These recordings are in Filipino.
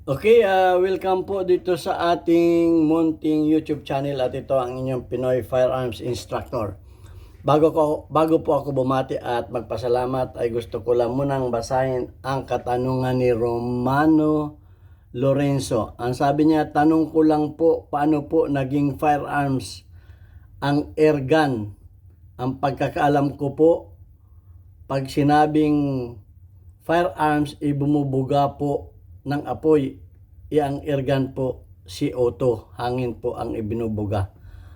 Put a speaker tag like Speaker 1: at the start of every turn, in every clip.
Speaker 1: Okay, welcome po dito sa ating munting YouTube channel at ito ang inyong Pinoy Firearms Instructor. Bago po ako bumati at magpasalamat ay gusto ko lang munang basahin ang katanungan ni Romano Lorenzo. Ang sabi niya, tanong ko lang po, paano po naging firearms ang airgun? Ang pagkakaalam ko po, pag sinabing firearms, bumubuga po ng apoy. Ang airgun po, CO2, hangin po ang ibinubuga.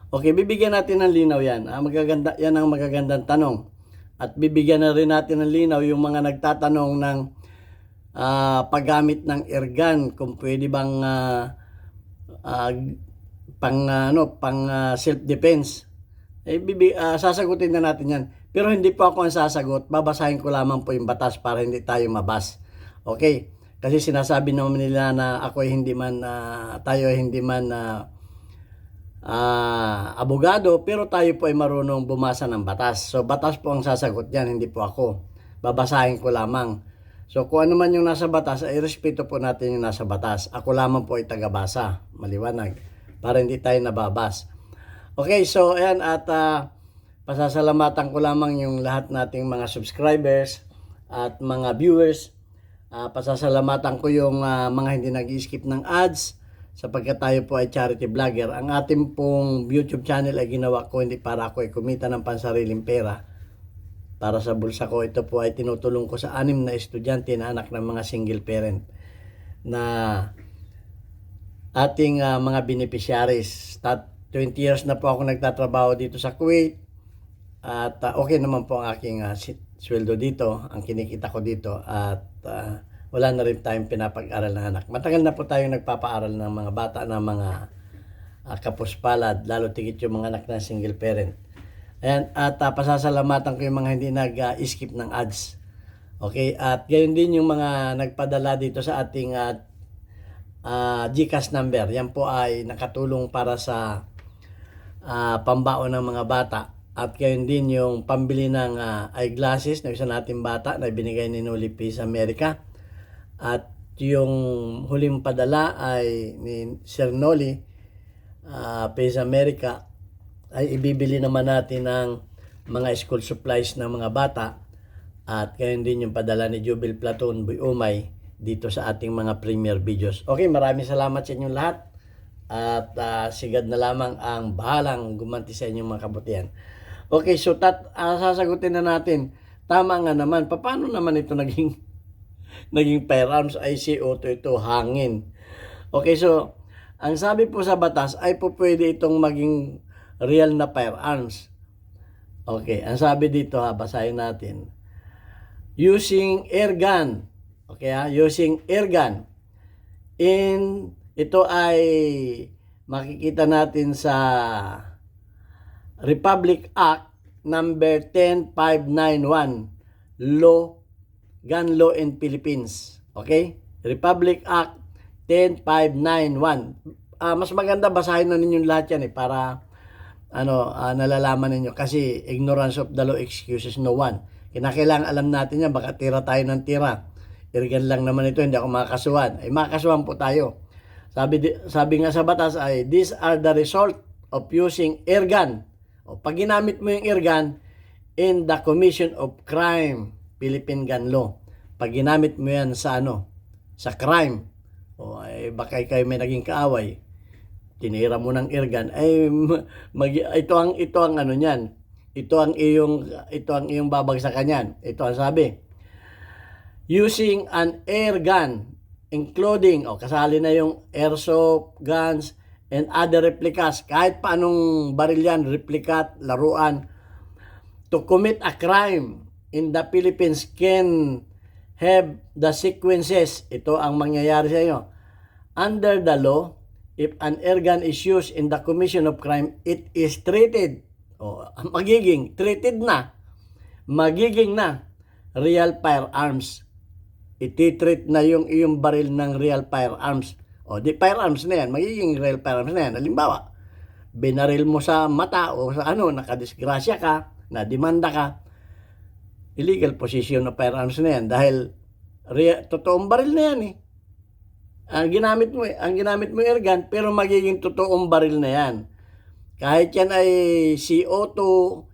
Speaker 1: Okay, bibigyan natin ng linaw yan. Yan ang magagandang tanong. At bibigyan na rin natin ng linaw yung mga nagtatanong ng paggamit ng airgun, kung pwede bang pang self-defense. Sasagutin na natin yan. Pero hindi po ako ang sasagot. Babasahin ko lamang po yung batas para hindi tayo mabas. Okay? Kasi sinasabi naman nila na ako ay hindi man, tayo ay hindi man abogado, pero tayo po ay marunong bumasa ng batas. So, batas po ang sasagot yan, hindi po ako. Babasahin ko lamang. So, kung ano man yung nasa batas, ay respeto po natin yung nasa batas. Ako lamang po ay tagabasa. Maliwanag. Para hindi tayo nababas. Okay, so ayan at pasasalamatan ko lamang yung lahat nating mga subscribers at mga viewers. Pasasalamatan ko yung mga hindi nag-skip ng ads sapagkat tayo po ay charity vlogger. Ang ating pong YouTube channel ay ginawa ko hindi para ako ay kumita ng pansariling pera. Para sa bulsa ko, ito po ay tinutulong ko sa 6 na estudyante na anak ng mga single parent na ating mga beneficiaries. 20 years na po ako nagtatrabaho dito sa Kuwait at okay naman po ang aking sweldo dito, ang kinikita ko dito at wala na rin tayong pinapag-aral ng anak. Matagal na po tayong nagpapaaral ng mga bata na mga kapuspalad, lalo tigit yung mga anak na single parent. Ayan, at pasasalamatan ko yung mga hindi nag-skip ng ads. Okay, at gayon din yung mga nagpadala dito sa ating GCash number. Yan po ay nakatulong para sa pambaon ng mga bata. At gayon din yung pambili ng eyeglasses na isa nating bata na binigay ni Noli P sa Amerika. At yung huling padala ay ni Sir Noli P sa Amerika ay ibibili naman natin ng mga school supplies ng mga bata. At gayon din yung padala ni Jubil Platon Boy Umay dito sa ating mga premier videos. Okay, maraming salamat sa inyong lahat. At sigad na lamang ang bahalang gumanti sa inyong mga kabutihan. Okay, so sasagutin na natin. Tama nga naman. Paano naman ito naging firearms? Ay CO2 ito, hangin. Okay, so ang sabi po sa batas ay po pwede itong maging real na firearms. Okay, ang sabi dito basahin natin. Using air gun. Okay using air gun. Ito ay makikita natin sa Republic Act number 10591, Gun Law in Philippines. Okay? Republic Act 10591. Mas maganda basahin na ninyo lahat yan para nalalaman ninyo kasi ignorance of the law excuses no one. Kinakailangan alam natin yan, baka tira tayo ng tira. Irgan lang naman ito, hindi ako makakasuhan. Ay makakasuhan po tayo. Sabi nga sa batas ay, these are the result of using air gun. O, pag ginamit mo yung air gun in the commission of crime, Philippine Gun Law. Pag ginamit mo yan sa sa crime, o ay baka kayo may naging kaaway, tinira mo ng air gun, ay ito ang ano niyan. Ito ang iyong babagsakan niyan. Ito ang sabi. Using an air gun including kasali na yung airsoft guns and other replicas, kahit paanong baril yan, replica, laruan, to commit a crime in the Philippines can have the sequences. Ito ang mangyayari sa inyo. Under the law, if an air gun is used in the commission of crime, it is treated, magiging na real firearms. Ititreat na yung iyong baril ng real firearms. Di firearms na yan, magiging real firearms na yan. Halimbawa, binaril mo sa mata o sa nakadisgrasya ka, nadimanda ka, illegal possession of firearms na yan dahil totoong baril na yan ang ginamit mo airgun, pero magiging totoong baril na yan. Kahit yan ay CO2,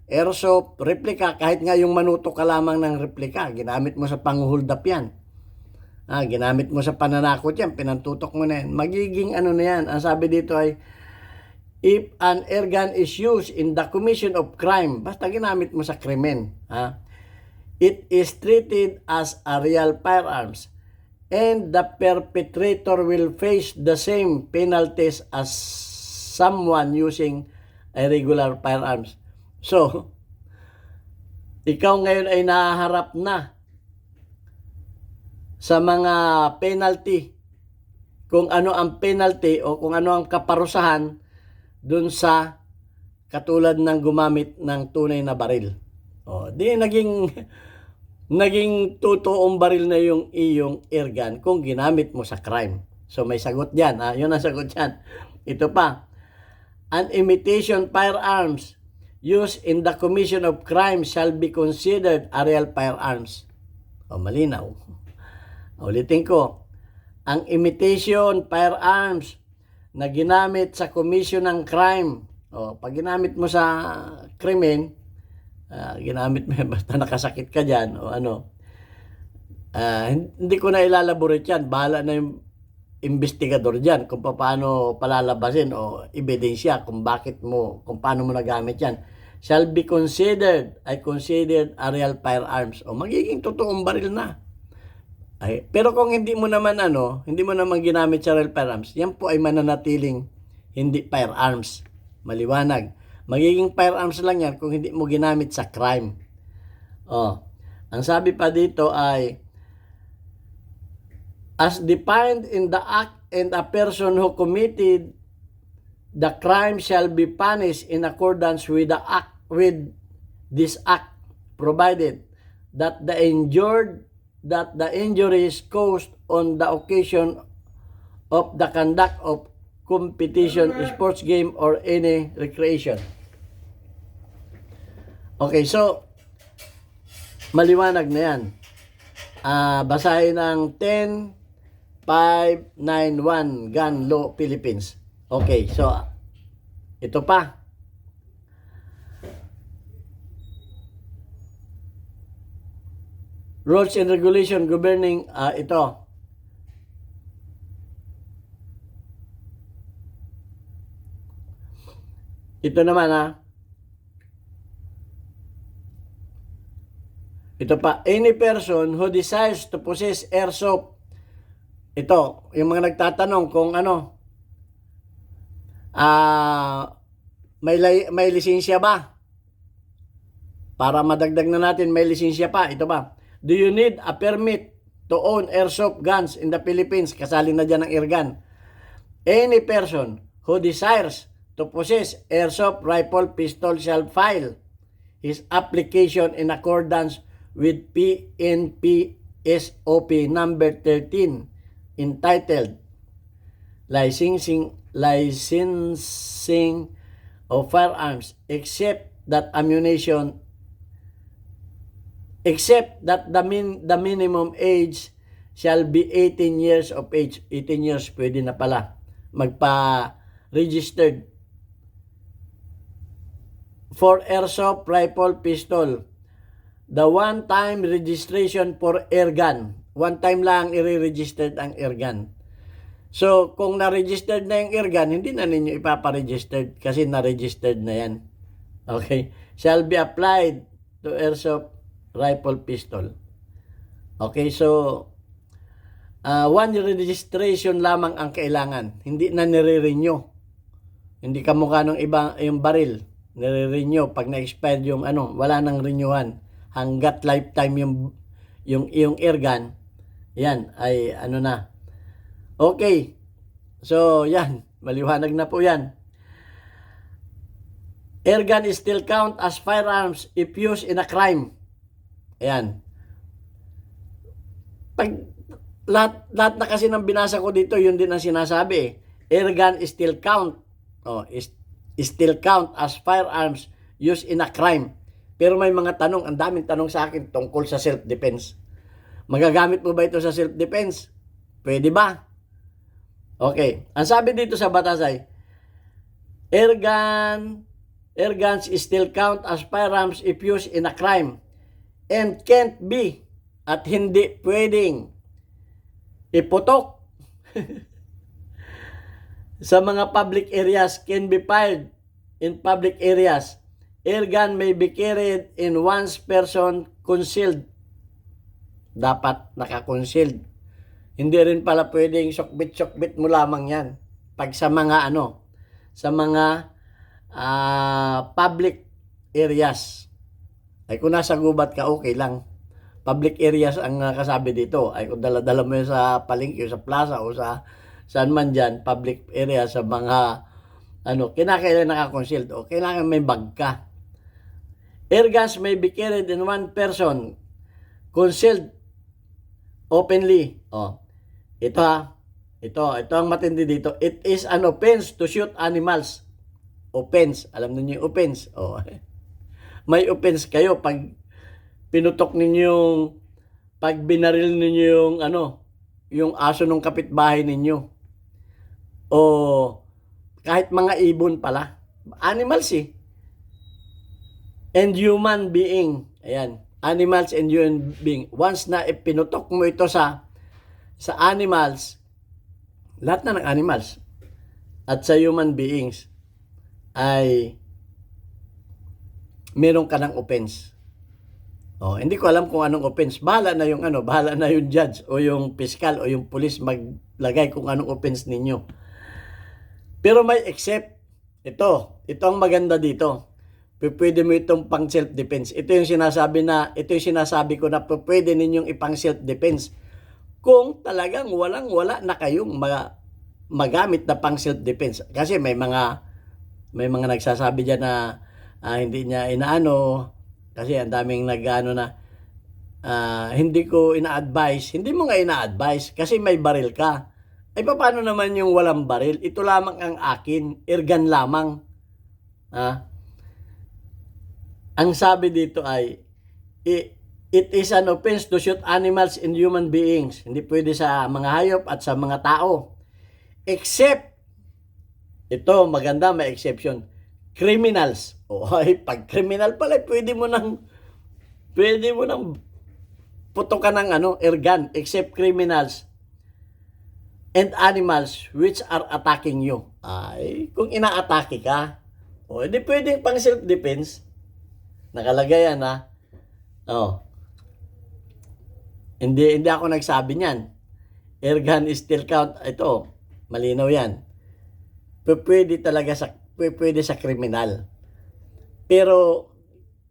Speaker 1: airsoft, replica, kahit nga yung manuto ka lamang ng replica, ginamit mo sa pang-hold up yan. Ginamit mo sa pananakot yan, pinantutok mo na yan. Magiging ano na yan. Ang sabi dito ay, if an airgun is used in the commission of crime, basta ginamit mo sa krimen, it is treated as a real firearms and the perpetrator will face the same penalties as someone using a regular firearms. So, ikaw ngayon ay nahaharap na sa mga penalty, kung ano ang penalty o kung ano ang kaparusahan dun sa katulad ng gumamit ng tunay na baril. Di naging totoong baril na yung iyong airgun kung ginamit mo sa crime. So may sagot diyan, yun ang sagot diyan. Ito pa, an imitation firearms used in the commission of crime shall be considered a real firearms. Malinaw. Ulitin ko, ang imitation firearms na ginamit sa commission ng crime, pag ginamit mo sa krimen, ginamit mo basta nakasakit ka dyan o ano, hindi ko na ilalaborate yan. Bahala na yung investigador dyan kung paano palalabasin o ebidensya kung paano mo nagamit yan. Shall be considered a real firearms. Magiging totoong baril na. Pero kung hindi mo naman ginamit sa real firearms, yan po ay mananatiling hindi firearms. Maliwanag. Magiging firearms lang yan kung hindi mo ginamit sa crime. Ang sabi pa dito ay, as defined in the act and a person who committed the crime shall be punished in accordance with this act, provided that the injury is caused on the occasion of the conduct of competition, sports game, or any recreation. Okay, so maliwanag na yan. Basahin ang 10591 Gun Law Philippines. Okay, so ito pa. Rules and regulation governing ito. Ito naman Ito pa, any person who desires to possess airsoft. Ito, yung mga nagtatanong kung may lisensya ba? Para madagdag na natin, may lisensya pa. Ito ba? Do you need a permit to own airsoft guns in the Philippines? Kasali na dyan ang airgun. Any person who desires to possess airsoft rifle pistol shall file his application in accordance with PNP SOP number 13 entitled Licensing of Firearms, except that the minimum age shall be 18 years of age. 18 years, pwede na pala magpa-registered for airsoft rifle pistol. The one-time registration for airgun. One time lang i-registered ang airgun. So, kung na-registered na yung airgun, hindi na ninyo ipaparegistered kasi na-registered na yan. Okay? Shall be applied to airsoft rifle pistol. Okay, so one registration lamang ang kailangan. Hindi na nire-renew. Hindi kamukha ng iba yung baril. Nire-renew pag na-expired yung wala nang renewhan. Hanggat lifetime yung airgun, yan ay na. Okay. So, yan, maliwanag na po yan. Airgun is still count as firearms if used in a crime. Ayan. Pag lahat na kasi ng binasa ko dito, yun din ang sinasabi. Airgun is still count. Is still count as firearms used in a crime. Pero may mga tanong, ang daming tanong sa akin tungkol sa self-defense. Magagamit mo ba ito sa self-defense? Pwede ba? Okay. Ang sabi dito sa batas ay, airguns still count as firearms if used in a crime and can't be at hindi pwedeng iputok sa mga public areas, can be fired in public areas. Airgun may be carried in one's person concealed. Dapat naka-concealed. Hindi rin pala pwedeng sokbit-sokbit mo lamang yan. Pag sa mga sa mga public areas. Ay kung nasa gubat ka, okay lang. Public areas ang kasabi dito. Ay kung dala-dala mo yun sa palengke, sa plaza o sa saan man dyan, public area, sa mga kinakailangan naka-concealed o kailangan may bag ka. Airguns may be carried in one person concealed openly. Ito ang matindi dito. It is an offense to shoot animals. Offense. Alam niyo yung offense. May offense kayo pag pinutok ninyong, pag binaril ninyo yung yung aso ng kapitbahay ninyo. O kahit mga ibon pala. Animals and human being. Ayan. Animals and human being. Once na pinutok mo ito sa animals, lahat na ng animals at sa human beings ay meron ka ng offense. Hindi ko alam kung anong offense. Bahala na yung judge o yung piskal o yung pulis maglagay kung anong offense ninyo. Pero may except. Ito ang maganda dito. Pwede mo itong pang self-defense. Ito yung sinasabi ko na pwede ninyong ipang self-defense. Kung talagang wala na kayong magamit na pang self-defense. Kasi may mga nagsasabi diyan na hindi niya inaano kasi ang daming na hindi ko ina-advise. Hindi mo nga ina-advise kasi may baril ka. Ay paano naman yung walang baril? Ito lamang ang akin, airgun lamang. Ang sabi dito ay it is an offense to shoot animals and human beings. Hindi pwede sa mga hayop at sa mga tao. Except, ito maganda, may exception, criminals. Pag criminal pala, pwede mo nang putukan ng airgun, except criminals and animals which are attacking you. Ay, kung ina-atake ka, hindi pwedeng pang self-defense. Nakalagay yan Hindi ako nagsabi niyan. Airgun is still count. Ito, malinaw yan. Pwede sa kriminal. Pero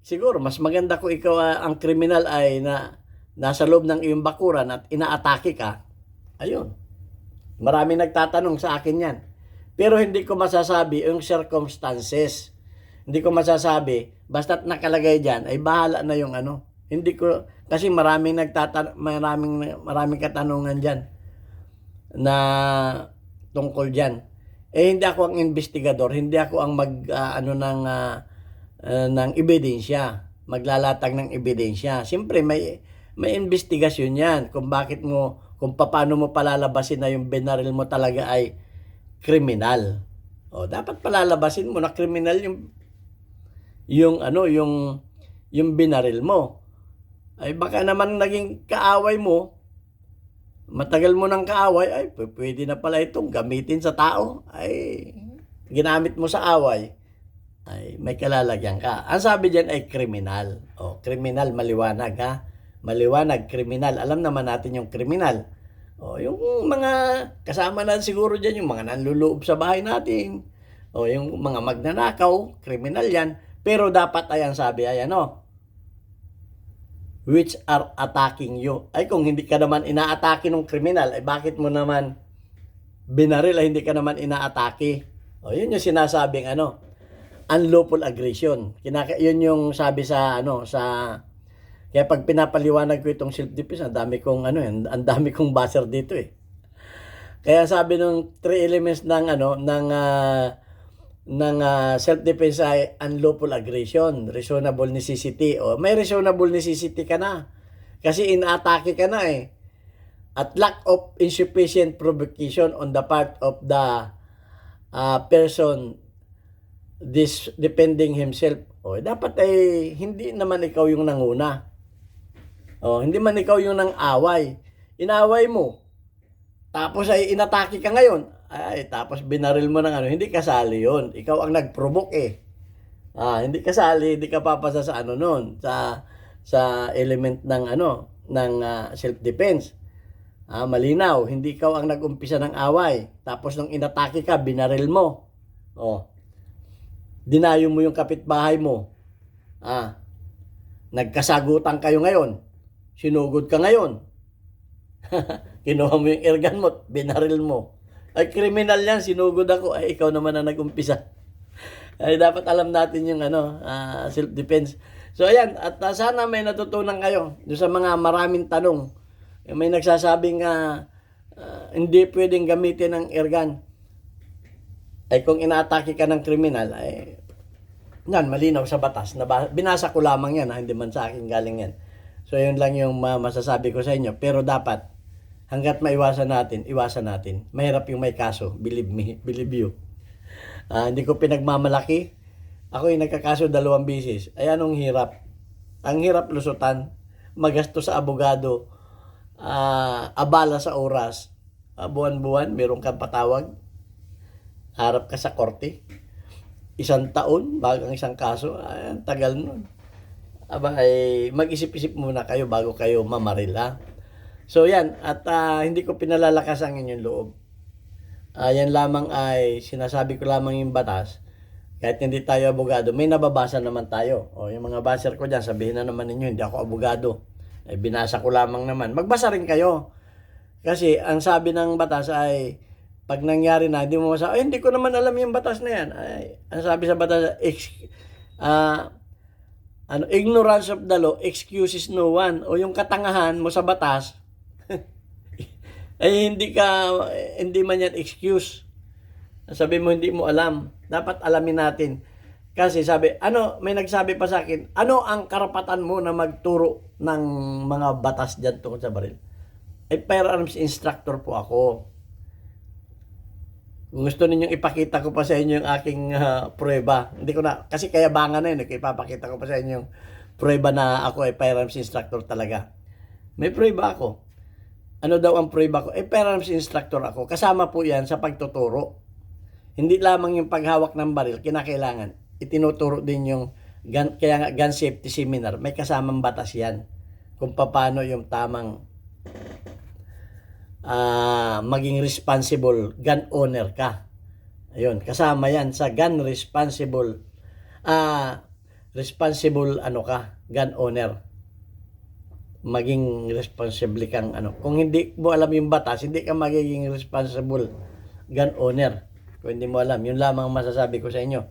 Speaker 1: siguro mas maganda kung ikaw ang kriminal ay nasa loob ng iyong bakuran at inaatake ka. Ayun. Marami nagtatanong sa akin yan. Pero hindi ko masasabi yung circumstances. Hindi ko masasabi, basta't nakalagay diyan ay bahala na yung Hindi ko kasi maraming katanungan diyan na tungkol diyan. Hindi ako ang investigador, hindi ako ang ng ebidensya, maglalatag ng ebidensya. Siyempre may investigasyon 'yan kung paano mo palalabasin na yung binaril mo talaga ay kriminal. Dapat palalabasin mo na kriminal yung binaril mo. Ay baka naman naging kaaway mo, matagal mo ng kaaway, ay pwede na pala itong gamitin sa tao. Ay ginamit mo sa away, ay may kalalagyan ka. Ang sabi diyan ay kriminal. Kriminal, maliwanag Maliwanag, kriminal. Alam naman natin yung kriminal. Yung mga kasama na siguro diyan, yung mga nanluloob sa bahay natin. Yung mga magnanakaw, kriminal yan. Pero dapat sabi which are attacking you. Ay kung hindi ka naman inaatake ng kriminal, ay bakit mo naman binaril ay hindi ka naman inaatake? Yun yung sinasabing unlawful aggression. Yun yung sabi sa kaya pag pinapaliwanag ko itong self-defense, ang dami kong buzzer dito Kaya sabi nung 3 elements ng self-defense ay unlawful aggression, reasonable necessity. May reasonable necessity ka na. Kasi inaatake ka na at lack of insufficient provocation on the part of the person defending himself. O, dapat ay hindi naman ikaw yung nanguna. O, hindi man ikaw yung nang-away. Inaway mo. Tapos ay inatake ka ngayon. Ay, tapos binaril mo ng ano. Hindi kasali yon. Ikaw ang nag-provoke eh. Hindi kasali, hindi ka papasa sa ano noon, sa element ng ano, ng self-defense. Malinaw, hindi ikaw ang nag-umpisa ng away. Tapos nung inatake ka, binaril mo. Dinayo mo yung kapitbahay mo. Nagkasagutan kayo ngayon. Sinugod ka ngayon. Kinuha mo yung airgun mo, binaril mo. Ay, kriminal yan, sinugod ako. Ay, ikaw naman ang nag-umpisa. Ay, dapat alam natin yung self-defense. So, ayan. At sana may natutunan kayo doon sa mga maraming tanong. May nagsasabing hindi pwedeng gamitin ng airgun. Ay, kung inaatake ka ng kriminal, ay, yan, malinaw sa batas. Binasa ko lamang yan, hindi man sa akin galing yan. So, yun lang yung masasabi ko sa inyo. Pero dapat, hanggat maiwasan natin, iwasan natin. Mahirap yung may kaso. Believe me, believe you. Hindi ko pinagmamalaki. Ako yung nagkakaso 2 beses. Ay, anong hirap? Ang hirap lusutan. Magasto sa abogado. Abala sa oras. Buwan-buwan, meron kang patawag. Harap ka sa korte. 1 taon, bago ang isang kaso. Ay, ang tagal nun. Ay, mag-isip-isip muna kayo bago kayo mamaril, So, yan. At hindi ko pinalalakas ang inyong loob. Yan lamang ay sinasabi ko lamang yung batas. Kahit hindi tayo abogado, may nababasa naman tayo. O, yung mga baser ko dyan, sabihin na naman ninyo, hindi ako abogado. Binasa ko lamang naman. Magbasa rin kayo. Kasi, ang sabi ng batas ay, pag nangyari na, hindi mo masabi, hindi ko naman alam yung batas na yan. Ay, ang sabi sa batas, ignorance of the law excuses no one. O yung katangahan mo sa batas, ay hindi man yan excuse. Sabi mo hindi mo alam. Dapat alamin natin. Kasi sabi, may nagsabi pa sa akin, ano ang karapatan mo na magturo ng mga batas dyan tungkol sa baril? Ay, firearms instructor po ako. Kung gusto ninyong ipakita ko pa sa inyo yung aking prueba, hindi ko na, kasi kayabangan na yun, ipapakita ko pa sa inyo yung prueba na ako ay firearms instructor talaga. May prueba ako. Ano daw ang prueba ko? Firearms instructor ako. Kasama po yan sa pagtuturo. Hindi lamang yung paghawak ng baril, kinakailangan. Itinuturo din yung kaya nga gun safety seminar. May kasamang batas yan. Kung paano yung tamang maging responsible gun owner ka. Ayun, kasama yan sa gun responsible gun owner. Maging responsible kang Kung hindi mo alam yung batas, hindi ka magiging responsible gun owner. Kung hindi mo alam, yun lamang masasabi ko sa inyo.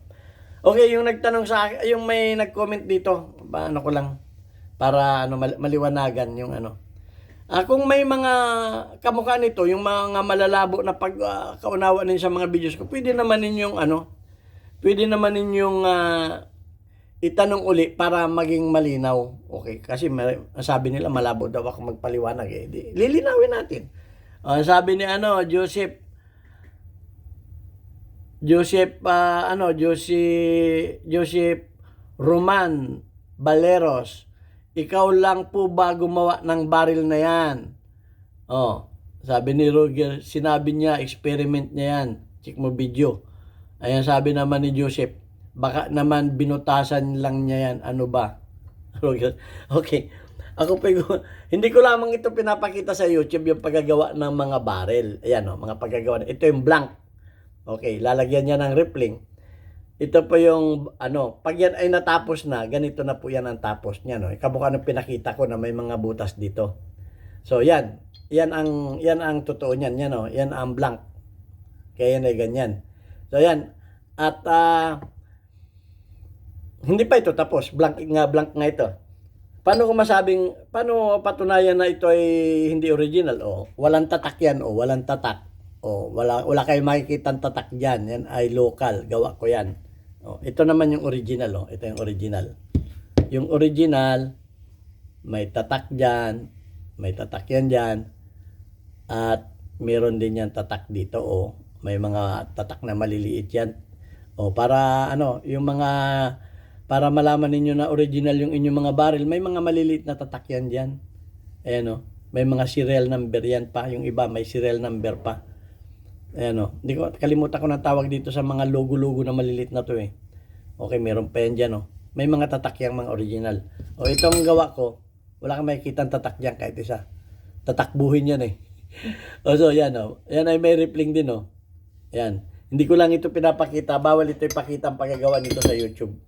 Speaker 1: Okay, yung nagtanong sa akin, yung may nag-comment dito, ko lang para maliwanagan yung kung may mga kamukha nito, yung mga malalabo na pagkaunawa ninyo sa mga videos ko, pwede naman ninyong itanong uli para maging malinaw. Okay, kasi sabi nila malabo daw ako magpaliwanag lilinawin natin. Sabi ni Joseph Roman Baleros, ikaw lang po ba gumawa ng baril na yan? Sabi ni Roger, sinabi niya, experiment niya yan. Check mo video. Ayan, sabi naman ni Joseph, baka naman binutasan lang niya yan. Ano ba? Roger, okay. Hindi ko lamang ito pinapakita sa YouTube, yung paggagawa ng mga baril. Ayan, mga paggagawa. Ito yung blank. Okay, lalagyan niya ng rippling. Ito po yung, pag yan ay natapos na, ganito na po yan ang tapos niya, no? Kamukha ng pinakita ko na may mga butas dito. So, yan. Yan ang totoo niyan, yan, no? Yan ang blank. Kaya yan ay ganyan. So, yan. At, hindi pa ito tapos. Blank nga ito. Paano patunayan na ito ay hindi original? Walang tatak yan, walang tatak. Wala kayong makikita tatak dyan. Yan ay local. Gawa ko yan. Ito naman yung original. Ito yung original. Yung original, may tatak dyan. May tatak yan dyan. At meron din yan tatak dito, o may mga tatak na maliliit yan. O para ano, yung mga, para malaman ninyo na original yung inyong mga barrel, may mga maliliit na tatak yan dyan. Ayan o, may mga serial number yan pa. Yung iba may serial number pa. Ayan o, hindi ko, kalimutan ko na tawag dito sa mga logo-logo na maliliit na to eh. Okay, meron pa yan dyan o. May mga tatak yang mga original. O itong gawa ko, wala kang makikita tatak dyan kahit isa. Tatakbuhin yan eh. O so yan o. Yan ay may rippling din o. Yan. Hindi ko lang ito pinapakita. Bawal ito ipakita ang pagkagawa nito sa YouTube.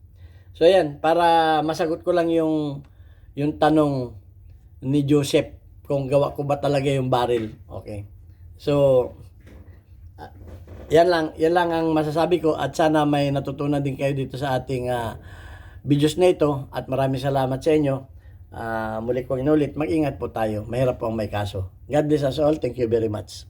Speaker 1: So yan, para masagot ko lang yung tanong ni Joseph kung gawa ko ba talaga yung barrel. Okay. So yan lang ang masasabi ko, at sana may natutunan din kayo dito sa ating videos na ito, at maraming salamat sa inyo. Muli kong inulit, mag-ingat po tayo. Mahirap po ang may kaso. God bless us all. Thank you very much.